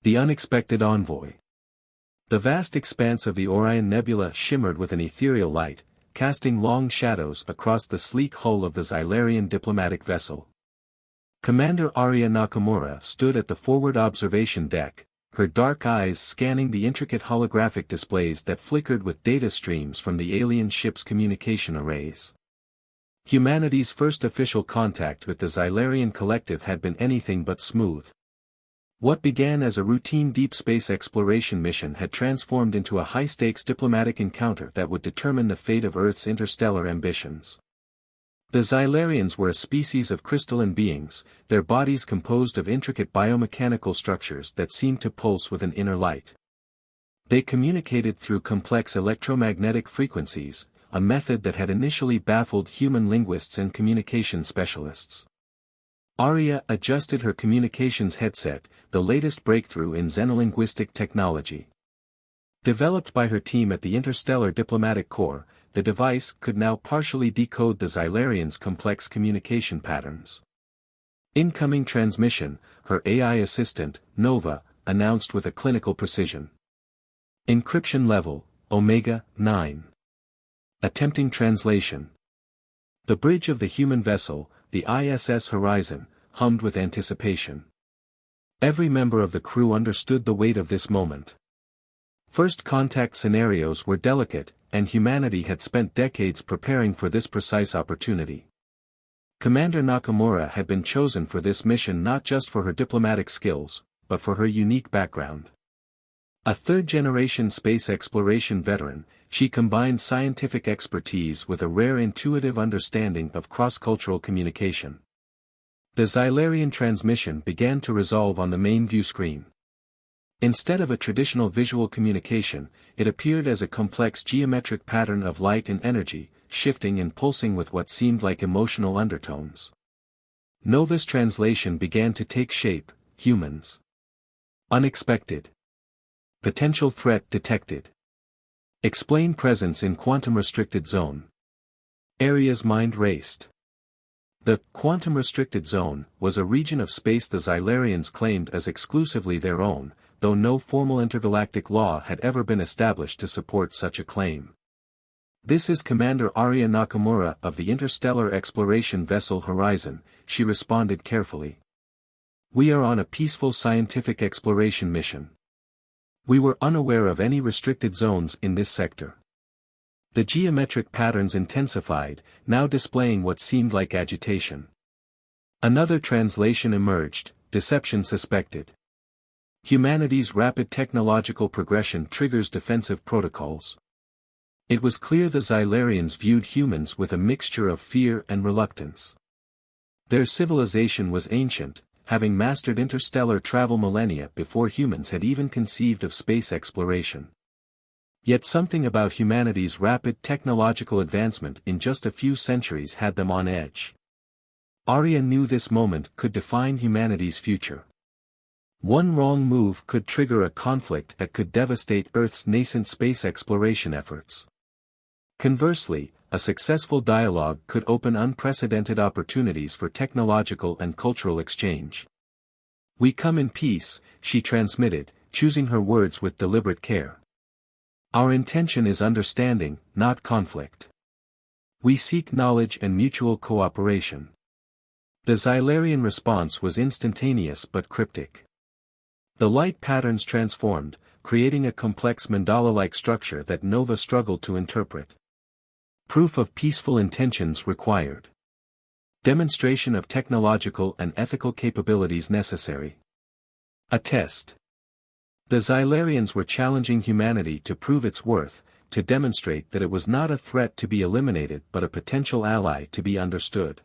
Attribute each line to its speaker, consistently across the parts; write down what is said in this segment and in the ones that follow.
Speaker 1: The unexpected envoy. The vast expanse of the Orion Nebula shimmered with an ethereal light, casting long shadows across the sleek hull of the Xylarian diplomatic vessel. Commander Arya Nakamura stood at the forward observation deck, her dark eyes scanning the intricate holographic displays that flickered with data streams from the alien ship's communication arrays. Humanity's first official contact with the Xylarian collective had been anything but smooth. What began as a routine deep space exploration mission had transformed into a high-stakes diplomatic encounter that would determine the fate of Earth's interstellar ambitions. The Xylarians were a species of crystalline beings, their bodies composed of intricate biomechanical structures that seemed to pulse with an inner light. They communicated through complex electromagnetic frequencies, a method that had initially baffled human linguists and communication specialists. Arya adjusted her communications headset, the latest breakthrough in xenolinguistic technology. Developed by her team at the Interstellar Diplomatic Corps, the device could now partially decode the Xylarians' complex communication patterns. Incoming transmission, her AI assistant, Nova, announced with a clinical precision. Encryption level, Omega 9. Attempting translation. The bridge of the human vessel, the ISS Horizon, hummed with anticipation. Every member of the crew understood the weight of this moment. First contact scenarios were delicate, and humanity had spent decades preparing for this precise opportunity. Commander Nakamura had been chosen for this mission not just for her diplomatic skills, but for her unique background. A third-generation space exploration veteran, she combined scientific expertise with a rare intuitive understanding of cross-cultural communication. The Xylarian transmission began to resolve on the main view screen. Instead of a traditional visual communication, it appeared as a complex geometric pattern of light and energy, shifting and pulsing with what seemed like emotional undertones. Nova's translation began to take shape: humans. Unexpected. Potential threat detected. Explain presence in quantum-restricted zone. Arya's mind raced. The quantum-restricted zone was a region of space the Xylarians claimed as exclusively their own, though no formal intergalactic law had ever been established to support such a claim. "This is Commander Arya Nakamura of the interstellar exploration vessel Horizon," she responded carefully. "We are on a peaceful scientific exploration mission. We were unaware of any restricted zones in this sector." The geometric patterns intensified, now displaying what seemed like agitation. Another translation emerged: deception suspected. Humanity's rapid technological progression triggers defensive protocols. It was clear the Xylarians viewed humans with a mixture of fear and reluctance. Their civilization was ancient, having mastered interstellar travel millennia before humans had even conceived of space exploration. Yet something about humanity's rapid technological advancement in just a few centuries had them on edge. Arya knew this moment could define humanity's future. One wrong move could trigger a conflict that could devastate Earth's nascent space exploration efforts. Conversely, a successful dialogue could open unprecedented opportunities for technological and cultural exchange. "We come in peace," she transmitted, choosing her words with deliberate care. "Our intention is understanding, not conflict. We seek knowledge and mutual cooperation." The Xylarian response was instantaneous but cryptic. The light patterns transformed, creating a complex mandala-like structure that Nova struggled to interpret. Proof of peaceful intentions required. Demonstration of technological and ethical capabilities necessary. A test. The Xylarians were challenging humanity to prove its worth, to demonstrate that it was not a threat to be eliminated but a potential ally to be understood.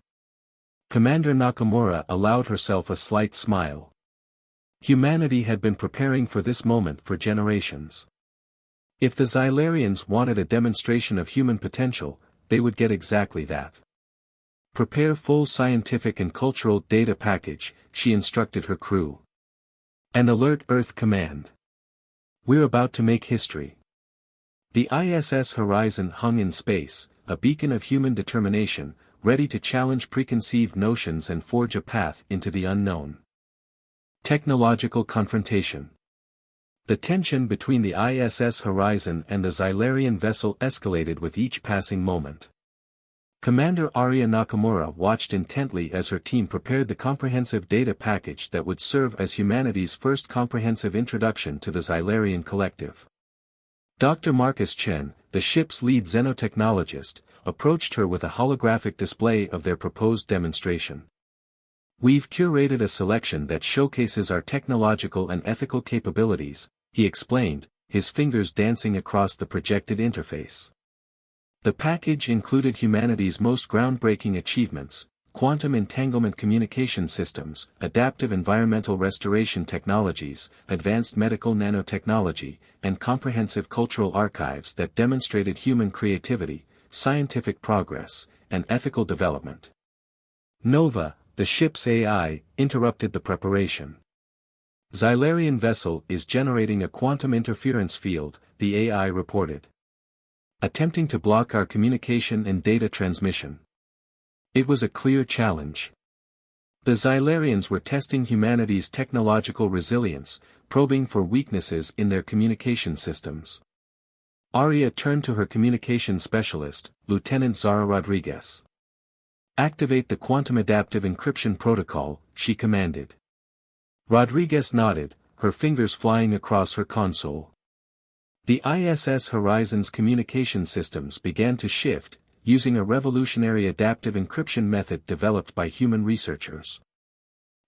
Speaker 1: Commander Nakamura allowed herself a slight smile. Humanity had been preparing for this moment for generations. If the Xylarians wanted a demonstration of human potential, they would get exactly that. "Prepare full scientific and cultural data package," she instructed her crew. "And alert Earth Command. We're about to make history." The ISS Horizon hung in space, a beacon of human determination, ready to challenge preconceived notions and forge a path into the unknown. Technological confrontation. The tension between the ISS Horizon and the Xylarian vessel escalated with each passing moment. Commander Arya Nakamura watched intently as her team prepared the comprehensive data package that would serve as humanity's first comprehensive introduction to the Xylarian collective. Dr. Marcus Chen, the ship's lead xenotechnologist, approached her with a holographic display of their proposed demonstration. "We've curated a selection that showcases our technological and ethical capabilities," he explained, his fingers dancing across the projected interface. The package included humanity's most groundbreaking achievements: quantum entanglement communication systems, adaptive environmental restoration technologies, advanced medical nanotechnology, and comprehensive cultural archives that demonstrated human creativity, scientific progress, and ethical development. Nova, the ship's AI, interrupted the preparation. "Xylarian vessel is generating a quantum interference field," the AI reported, "attempting to block our communication and data transmission." It was a clear challenge. The Xylarians were testing humanity's technological resilience, probing for weaknesses in their communication systems. Arya turned to her communication specialist, Lieutenant Zara Rodriguez. "Activate the quantum adaptive encryption protocol," she commanded. Rodriguez nodded, her fingers flying across her console. The ISS Horizon's communication systems began to shift, using a revolutionary adaptive encryption method developed by human researchers.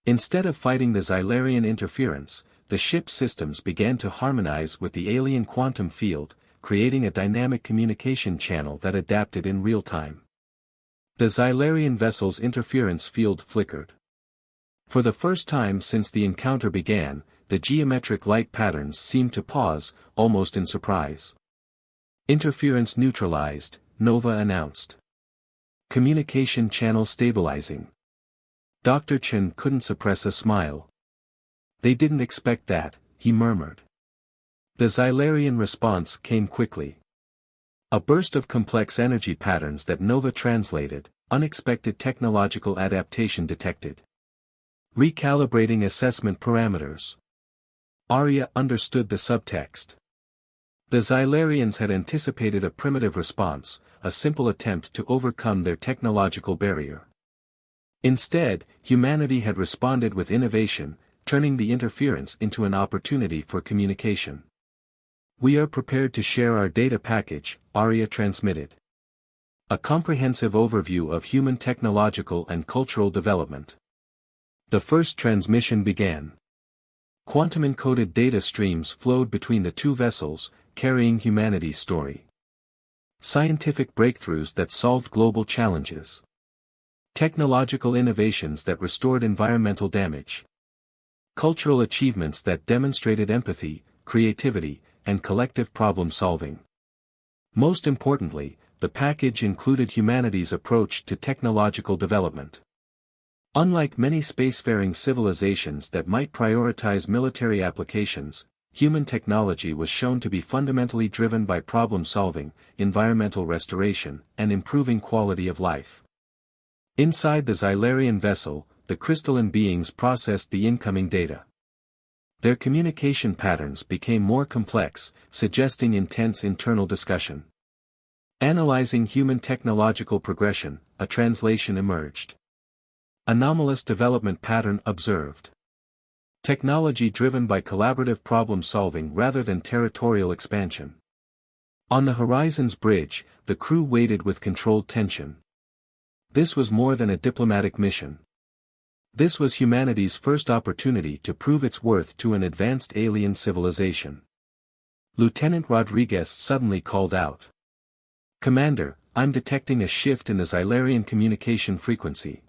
Speaker 1: Instead of fighting the Xylarian interference, the ship's systems began to harmonize with the alien quantum field, creating a dynamic communication channel that adapted in real time. The Xylarian vessel's interference field flickered. For the first time since the encounter began, the geometric light patterns seemed to pause, almost in surprise. "Interference neutralized," Nova announced. "Communication channel stabilizing." Dr. Chen couldn't suppress a smile. "They didn't expect that," he murmured. The Xylarian response came quickly. A burst of complex energy patterns that Nova translated, unexpected technological adaptation detected. Recalibrating assessment parameters. Arya understood the subtext. The Xylarians had anticipated a primitive response, a simple attempt to overcome their technological barrier. Instead, humanity had responded with innovation, turning the interference into an opportunity for communication. "We are prepared to share our data package," Arya transmitted. "A comprehensive overview of human technological and cultural development." The first transmission began. Quantum-encoded data streams flowed between the two vessels, carrying humanity's story. Scientific breakthroughs that solved global challenges. Technological innovations that restored environmental damage. Cultural achievements that demonstrated empathy, creativity, and collective problem-solving. Most importantly, the package included humanity's approach to technological development. Unlike many spacefaring civilizations that might prioritize military applications, human technology was shown to be fundamentally driven by problem-solving, environmental restoration, and improving quality of life. Inside the Xylarian vessel, the crystalline beings processed the incoming data. Their communication patterns became more complex, suggesting intense internal discussion. Analyzing human technological progression, a translation emerged. Anomalous development pattern observed. Technology driven by collaborative problem-solving rather than territorial expansion. On the Horizon's bridge, the crew waited with controlled tension. This was more than a diplomatic mission. This was humanity's first opportunity to prove its worth to an advanced alien civilization. Lieutenant Rodriguez suddenly called out. "Commander, I'm detecting a shift in the Xylarian communication frequency.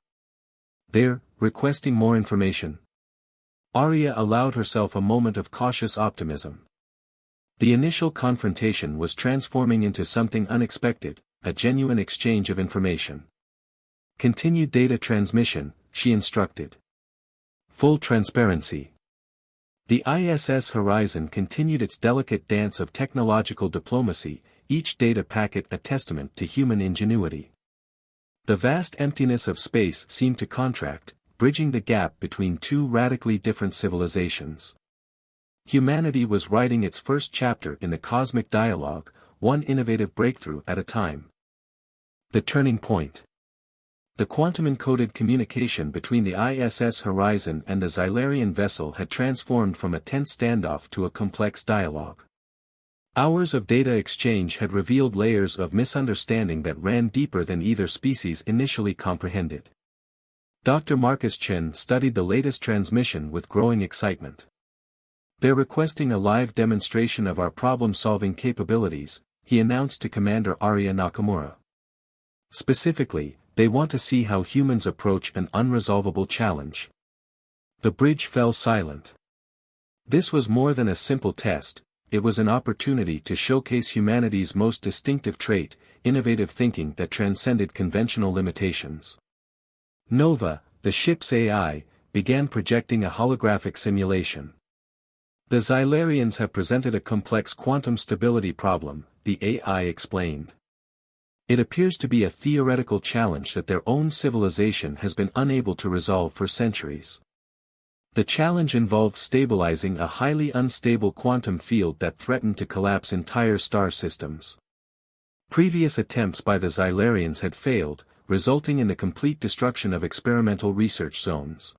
Speaker 1: They're requesting more information." Arya allowed herself a moment of cautious optimism. The initial confrontation was transforming into something unexpected, a genuine exchange of information. "Continue data transmission," she instructed. "Full transparency." The ISS Horizon continued its delicate dance of technological diplomacy, each data packet a testament to human ingenuity. The vast emptiness of space seemed to contract, bridging the gap between two radically different civilizations. Humanity was writing its first chapter in the cosmic dialogue, one innovative breakthrough at a time. The turning point. The quantum-encoded communication between the ISS Horizon and the Xylarian vessel had transformed from a tense standoff to a complex dialogue. Hours of data exchange had revealed layers of misunderstanding that ran deeper than either species initially comprehended. Dr. Marcus Chen studied the latest transmission with growing excitement. "They're requesting a live demonstration of our problem-solving capabilities," he announced to Commander Arya Nakamura. "Specifically, they want to see how humans approach an unresolvable challenge." The bridge fell silent. This was more than a simple test, it was an opportunity to showcase humanity's most distinctive trait, innovative thinking that transcended conventional limitations. Nova, the ship's AI, began projecting a holographic simulation. "The Xylarians have presented a complex quantum stability problem," the AI explained. "It appears to be a theoretical challenge that their own civilization has been unable to resolve for centuries. The challenge involved stabilizing a highly unstable quantum field that threatened to collapse entire star systems. Previous attempts by the Xylarians had failed, resulting in the complete destruction of experimental research zones."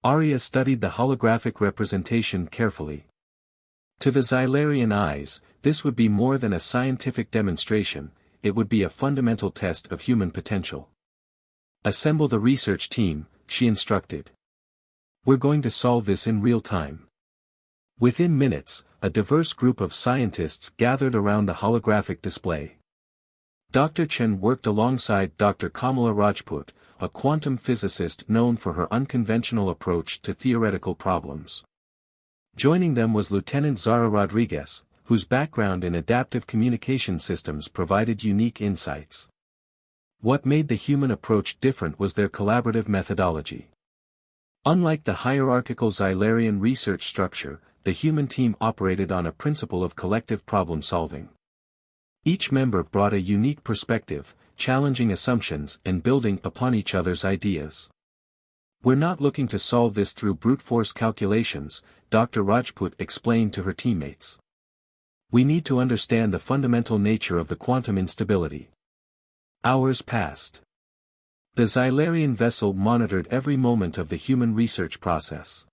Speaker 1: Arya studied the holographic representation carefully. To the Xylarian eyes, this would be more than a scientific demonstration, it would be a fundamental test of human potential. "Assemble the research team," she instructed. "We're going to solve this in real time." Within minutes, a diverse group of scientists gathered around the holographic display. Dr. Chen worked alongside Dr. Kamala Rajput, a quantum physicist known for her unconventional approach to theoretical problems. Joining them was Lieutenant Zara Rodriguez, whose background in adaptive communication systems provided unique insights. What made the human approach different was their collaborative methodology. Unlike the hierarchical Xylarian research structure, the human team operated on a principle of collective problem-solving. Each member brought a unique perspective, challenging assumptions and building upon each other's ideas. "We're not looking to solve this through brute force calculations," Dr. Rajput explained to her teammates. "We need to understand the fundamental nature of the quantum instability." Hours passed. The Xylarian vessel monitored every moment of the human research process.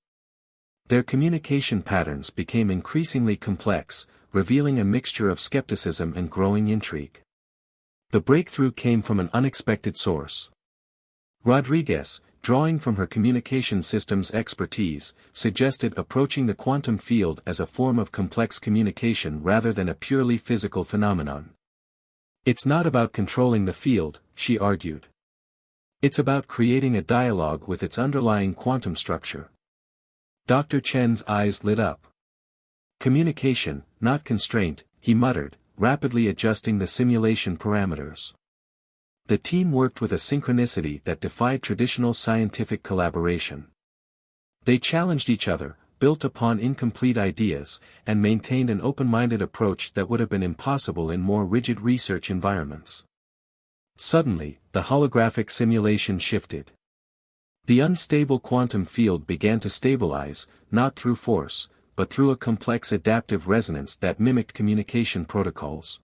Speaker 1: Their communication patterns became increasingly complex, revealing a mixture of skepticism and growing intrigue. The breakthrough came from an unexpected source. Rodriguez, drawing from her communication systems expertise, suggested approaching the quantum field as a form of complex communication rather than a purely physical phenomenon. "It's not about controlling the field," she argued. "It's about creating a dialogue with its underlying quantum structure." Dr. Chen's eyes lit up. "Communication, not constraint," he muttered, rapidly adjusting the simulation parameters. The team worked with a synchronicity that defied traditional scientific collaboration. They challenged each other, built upon incomplete ideas, and maintained an open-minded approach that would have been impossible in more rigid research environments. Suddenly, the holographic simulation shifted. The unstable quantum field began to stabilize, not through force, but through a complex adaptive resonance that mimicked communication protocols.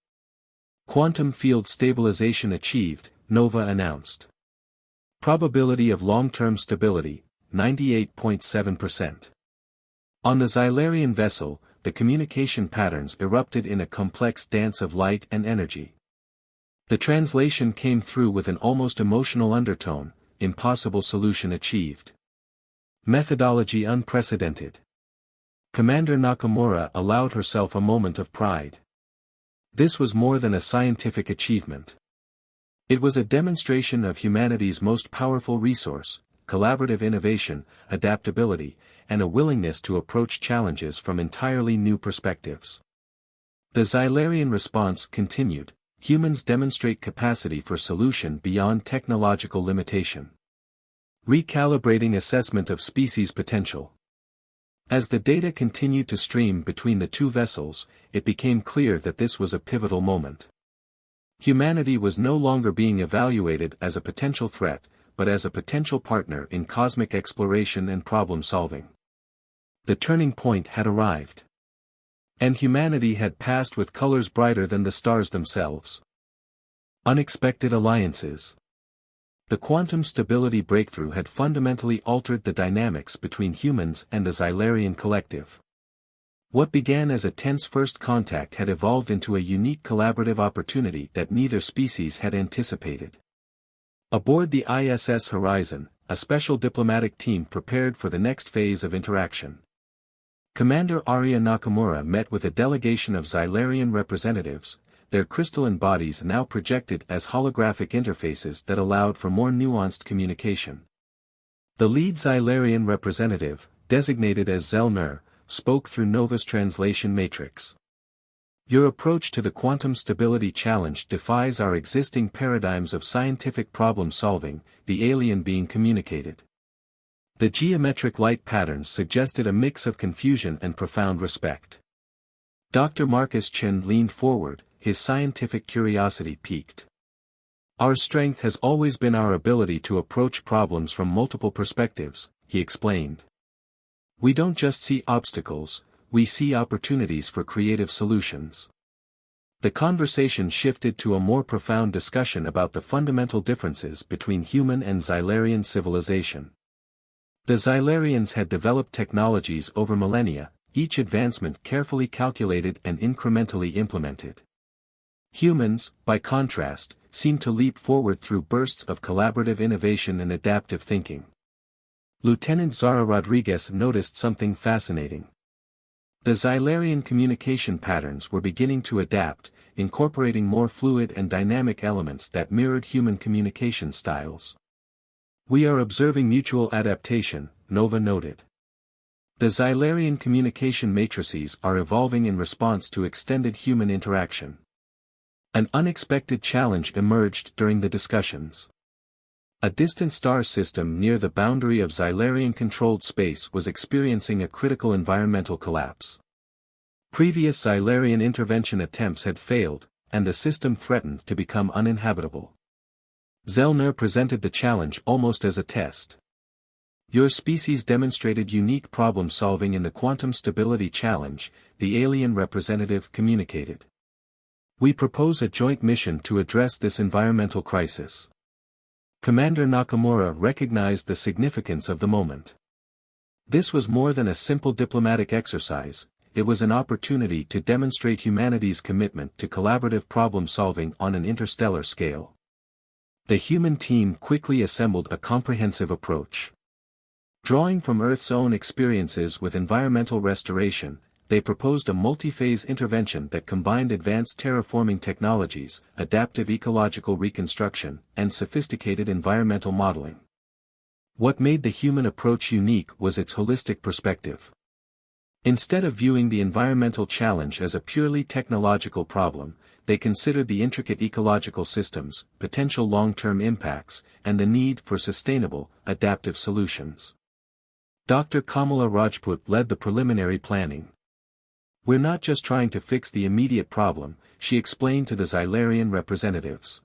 Speaker 1: "Quantum field stabilization achieved," Nova announced. "Probability of long-term stability, 98.7%. On the Xylarian vessel, the communication patterns erupted in a complex dance of light and energy. The translation came through with an almost emotional undertone, impossible solution achieved. Methodology unprecedented. Commander Nakamura allowed herself a moment of pride. This was more than a scientific achievement. It was a demonstration of humanity's most powerful resource, collaborative innovation, adaptability, and a willingness to approach challenges from entirely new perspectives. The Xylarian response continued. Humans demonstrate capacity for solution beyond technological limitation. Recalibrating assessment of species potential. As the data continued to stream between the two vessels, it became clear that this was a pivotal moment. Humanity was no longer being evaluated as a potential threat, but as a potential partner in cosmic exploration and problem-solving. The turning point had arrived. And humanity had passed with colors brighter than the stars themselves. Unexpected alliances. The quantum stability breakthrough had fundamentally altered the dynamics between humans and the Xylarian collective. What began as a tense first contact had evolved into a unique collaborative opportunity that neither species had anticipated. Aboard the ISS Horizon, a special diplomatic team prepared for the next phase of interaction. Commander Arya Nakamura met with a delegation of Xylarian representatives, their crystalline bodies now projected as holographic interfaces that allowed for more nuanced communication. The lead Xylarian representative, designated as Xelnur, spoke through Nova's translation matrix. Your approach to the quantum stability challenge defies our existing paradigms of scientific problem solving, the alien being communicated. The geometric light patterns suggested a mix of confusion and profound respect. Dr. Marcus Chen leaned forward, his scientific curiosity piqued. Our strength has always been our ability to approach problems from multiple perspectives, he explained. We don't just see obstacles, we see opportunities for creative solutions. The conversation shifted to a more profound discussion about the fundamental differences between human and Xylarian civilization. The Xylarians had developed technologies over millennia, each advancement carefully calculated and incrementally implemented. Humans, by contrast, seemed to leap forward through bursts of collaborative innovation and adaptive thinking. Lieutenant Zara Rodriguez noticed something fascinating. The Xylarian communication patterns were beginning to adapt, incorporating more fluid and dynamic elements that mirrored human communication styles. We are observing mutual adaptation, Nova noted. The Xylarian communication matrices are evolving in response to extended human interaction. An unexpected challenge emerged during the discussions. A distant star system near the boundary of Xylarian-controlled space was experiencing a critical environmental collapse. Previous Xylarian intervention attempts had failed, and the system threatened to become uninhabitable. Xelnur presented the challenge almost as a test. Your species demonstrated unique problem-solving in the quantum stability challenge, the alien representative communicated. We propose a joint mission to address this environmental crisis. Commander Nakamura recognized the significance of the moment. This was more than a simple diplomatic exercise, it was an opportunity to demonstrate humanity's commitment to collaborative problem-solving on an interstellar scale. The human team quickly assembled a comprehensive approach. Drawing from Earth's own experiences with environmental restoration, they proposed a multi-phase intervention that combined advanced terraforming technologies, adaptive ecological reconstruction, and sophisticated environmental modeling. What made the human approach unique was its holistic perspective. Instead of viewing the environmental challenge as a purely technological problem, they considered the intricate ecological systems, potential long-term impacts, and the need for sustainable, adaptive solutions. Dr. Kamala Rajput led the preliminary planning. We're not just trying to fix the immediate problem, she explained to the Xylarian representatives.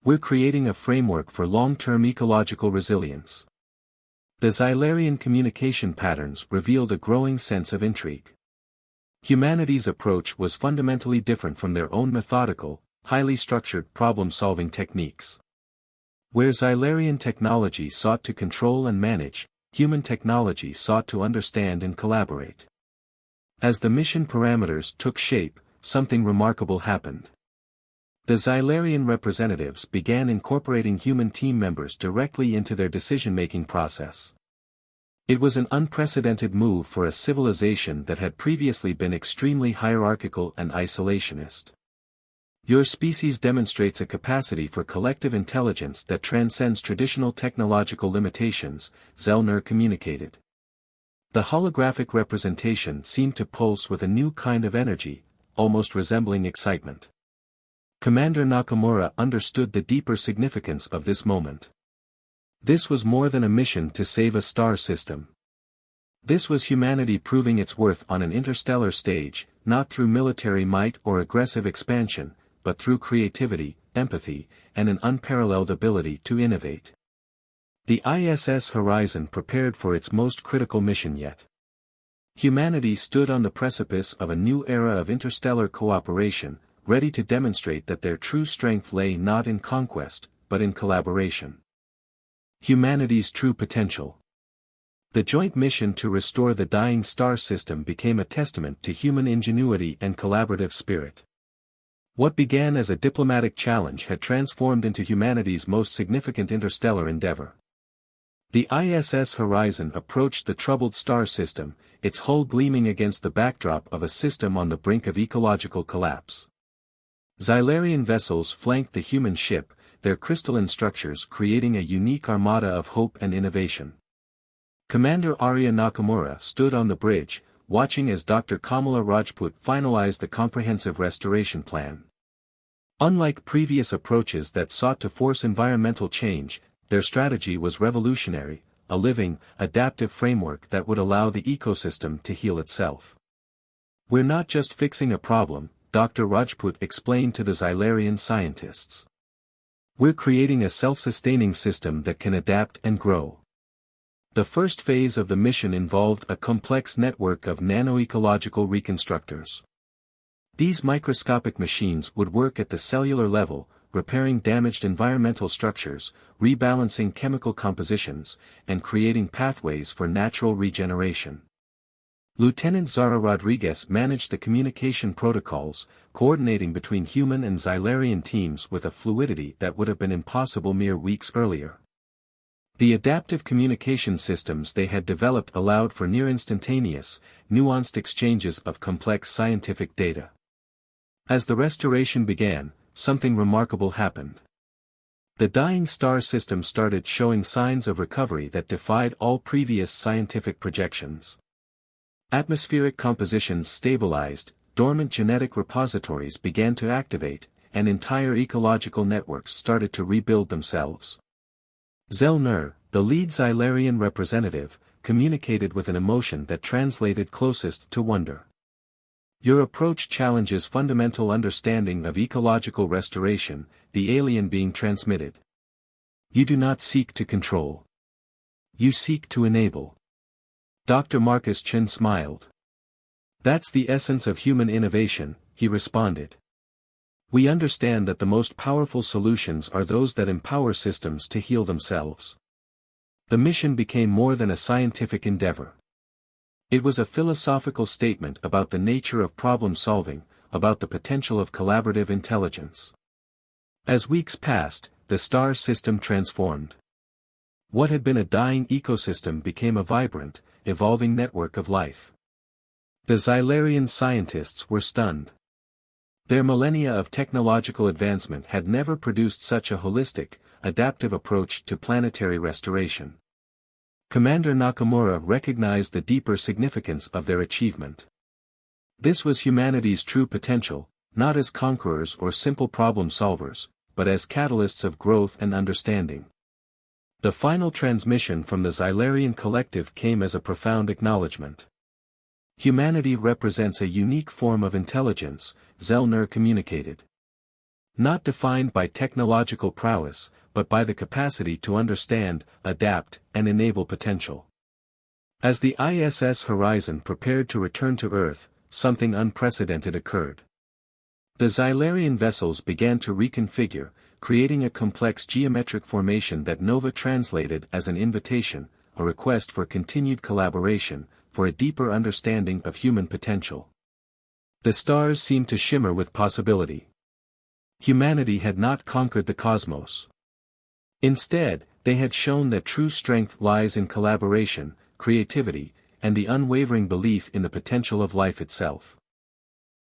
Speaker 1: We're creating a framework for long-term ecological resilience. The Xylarian communication patterns revealed a growing sense of intrigue. Humanity's approach was fundamentally different from their own methodical, highly structured problem-solving techniques. Where Xylarian technology sought to control and manage, human technology sought to understand and collaborate. As the mission parameters took shape, something remarkable happened. The Xylarian representatives began incorporating human team members directly into their decision-making process. It was an unprecedented move for a civilization that had previously been extremely hierarchical and isolationist. Your species demonstrates a capacity for collective intelligence that transcends traditional technological limitations, Xelnur communicated. The holographic representation seemed to pulse with a new kind of energy, almost resembling excitement. Commander Nakamura understood the deeper significance of this moment. This was more than a mission to save a star system. This was humanity proving its worth on an interstellar stage, not through military might or aggressive expansion, but through creativity, empathy, and an unparalleled ability to innovate. The ISS Horizon prepared for its most critical mission yet. Humanity stood on the precipice of a new era of interstellar cooperation, ready to demonstrate that their true strength lay not in conquest, but in collaboration. Humanity's true potential. The joint mission to restore the dying star system became a testament to human ingenuity and collaborative spirit. What began as a diplomatic challenge had transformed into humanity's most significant interstellar endeavor. The ISS Horizon approached the troubled star system, its hull gleaming against the backdrop of a system on the brink of ecological collapse. Xylarian vessels flanked the human ship, their crystalline structures creating a unique armada of hope and innovation. Commander Arya Nakamura stood on the bridge, watching as Dr. Kamala Rajput finalized the comprehensive restoration plan. Unlike previous approaches that sought to force environmental change, their strategy was revolutionary, a living, adaptive framework that would allow the ecosystem to heal itself. "We're not just fixing a problem," Dr. Rajput explained to the Xylarian scientists. "We're creating a self-sustaining system that can adapt and grow." The first phase of the mission involved a complex network of nanoecological reconstructors. These microscopic machines would work at the cellular level, repairing damaged environmental structures, rebalancing chemical compositions, and creating pathways for natural regeneration. Lieutenant Zara Rodriguez managed the communication protocols, coordinating between human and Xylarian teams with a fluidity that would have been impossible mere weeks earlier. The adaptive communication systems they had developed allowed for near-instantaneous, nuanced exchanges of complex scientific data. As the restoration began, something remarkable happened. The dying star system started showing signs of recovery that defied all previous scientific projections. Atmospheric compositions stabilized, dormant genetic repositories began to activate, and entire ecological networks started to rebuild themselves. Zell-Nur, the lead Xylarian representative, communicated with an emotion that translated closest to wonder. "Your approach challenges fundamental understanding of ecological restoration," the alien being transmitted. "You do not seek to control. You seek to enable." Dr. Marcus Chen smiled. "That's the essence of human innovation," he responded. "We understand that the most powerful solutions are those that empower systems to heal themselves." The mission became more than a scientific endeavor. It was a philosophical statement about the nature of problem-solving, about the potential of collaborative intelligence. As weeks passed, the star system transformed. What had been a dying ecosystem became a vibrant, evolving network of life. The Xylarian scientists were stunned. Their millennia of technological advancement had never produced such a holistic, adaptive approach to planetary restoration. Commander Nakamura recognized the deeper significance of their achievement. This was humanity's true potential, not as conquerors or simple problem solvers, but as catalysts of growth and understanding. The final transmission from the Xylarian collective came as a profound acknowledgement. "Humanity represents a unique form of intelligence," Zell-Nur communicated. "Not defined by technological prowess, but by the capacity to understand, adapt, and enable potential." As the ISS Horizon prepared to return to Earth, something unprecedented occurred. The Xylarian vessels began to reconfigure, creating a complex geometric formation that Nova translated as an invitation, a request for continued collaboration, for a deeper understanding of human potential. The stars seemed to shimmer with possibility. Humanity had not conquered the cosmos. Instead, they had shown that true strength lies in collaboration, creativity, and the unwavering belief in the potential of life itself.